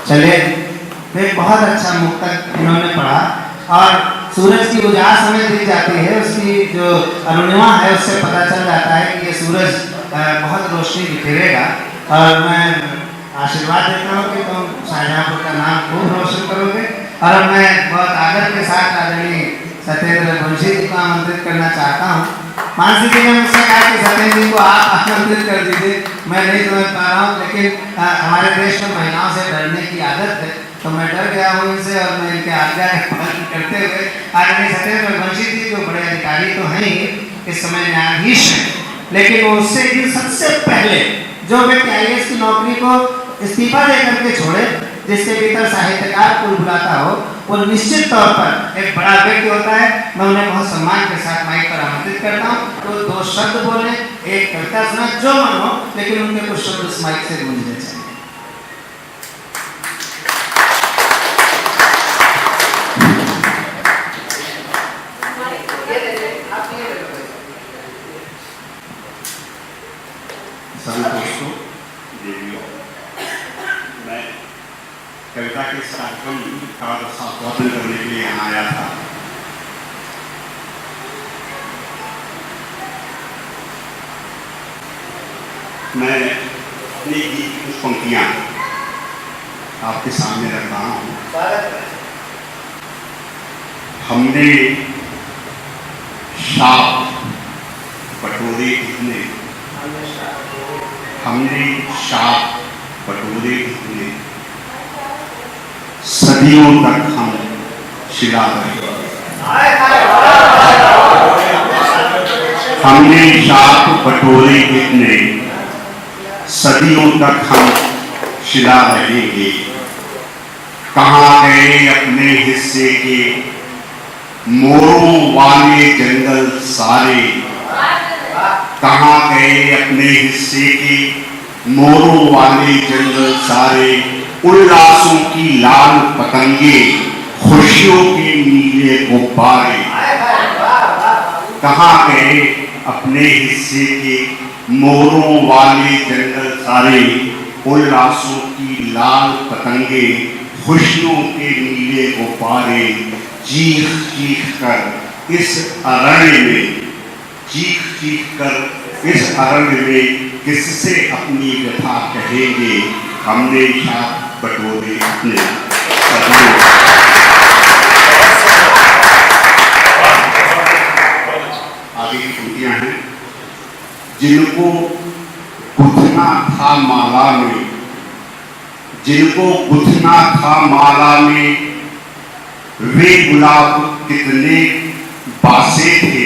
चले तो एक बहुत अच्छा मुक्तक इन्होंने पढ़ा। और सूरज की उजास हमें दी जाती है, उसकी जो अरुणिमा है उससे पता चल जाता है कि ये सूरज बहुत रोशनी बिखेरेगा। और मैं आशीर्वाद देता हूँ कि तुम शाहजहाँपुर का नाम खूब रोशन करोगे। और मैं बहुत आदर के साथ आदरणीय सत्येंद्र मुंशी जी को आमंत्रित करना चाहता हूँ। मानसी जी ने मुझसे कहा कि सत्येंद्र जी को आप आमंत्रित कर दीजिए, मैं नहीं समझ पा रहा हूँ, लेकिन हमारे देश में महिलाओं से डरने की आदत है, तो मैं डर गया हूँ इनसे और मैं इनके आज्ञा पालन करते हुए आदरणीय सत्येंद्र मुंशी जी जो बड़े अधिकारी तो हैं ही, इस समय न्यायाधीश हैं, लेकिन वो उससे भी सबसे पहले जो व्यक्ति IAS की नौकरी को इस्तीफा दे करके छोड़े, जिसके भीतर साहित्यकार कुल बुलाता हो, वो निश्चित तौर पर एक बड़ा व्यक्ति होता है। मैं उन्हें बहुत सम्मान के साथ माइक पर आमंत्रित करता हूँ, तो 2 शब्द बोले, एक कविता सुना जो मन हो, लेकिन उनके कुछ शब्द इस माइक से गूंजने चाहिए। सभी दोस्तों, देवियों, मैं कविता के इस कार्यक्रम का संबोधन करने के लिए यहाँ आया था। मैं अपनी गीत की कुछ पंक्तियाँ आपके सामने रख रहा हूँ। हमने शाप बटोरे कितने, हमने शाप बटोरे कितने, सदियों तक हम शिला रहे। हमने शाप बटोरे कितने, सदियों तक हम शिला रहेंगे। कहाँ गए अपने हिस्से के मोरों वाले जंगल सारे, कहाँ गए अपने हिस्से के मोरों वाले जंगल सारे। उल्लासों की लाल पतंगे, खुशियों के नीले गुब्बारे, कहाँ गए अपने हिस्से के मोरों वाले जंगल सारे। उल्लासों की लाल पतंगे, खुशियों के नीले गुब्बारे। चीख चीख कर इस अरण्य में, चीख चीख कर इस अरण्य में किससे अपनी व्यथा कहेंगे। हमने शाप बटोरे अपने सदियों। आगे की पंक्तियां हैं। जिनको गुथना था माला में, जिनको गुथना था माला में, वे गुलाब कितने बासे थे।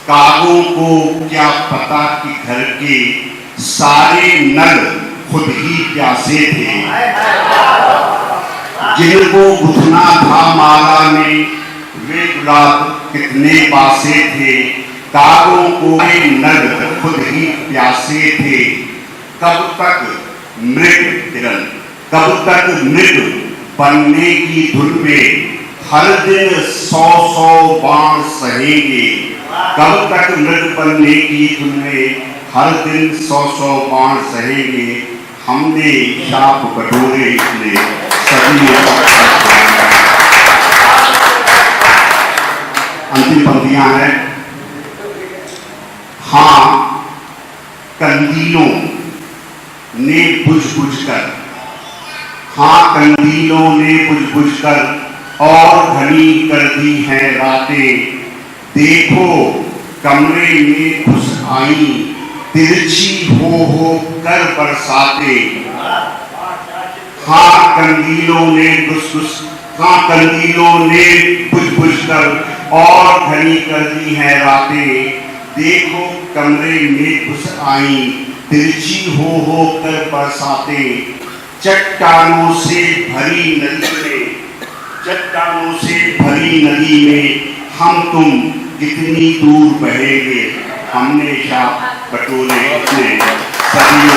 कागों को क्या पता कि घर के सारे नल खुद ही प्यासे थे। जिनको गुथना था माला में, वे गुलाब कितने बासे थे। कागों को नल खुद ही प्यासे थे। कब तक मृग हिरण, कब तक मृग बनने की धुन में हर दिन 100-100 बाण सहेंगे। कब तक मृग बनने की धुन में हर दिन 100-100 बाण सहेंगे। हमने शाप बटोरे इतने, सदियों तक। अंतिम पंक्तियां हैं। हाँ, कंदीलों ने बुझ बुझ कर, हाँ कंदीलों ने बुझ बुझ कर और घनी कर दी हैं रातें। देखो कमरे में घुस आई तिरछी हो कर बरसाते। हाँ कंदीलों ने घुस, हाँ कंदीलों ने बुझ बुझ कर और घनी कर दी हैं रातें। देखो कमरे में घुस आई तिरछी हो कर बरसाते। चट्टानों से भरी नदी में, चट्टानों से भरी नदी में हम तुम कितनी दूर बहेंगे। हमने शाप बटोरे अपने सदियों।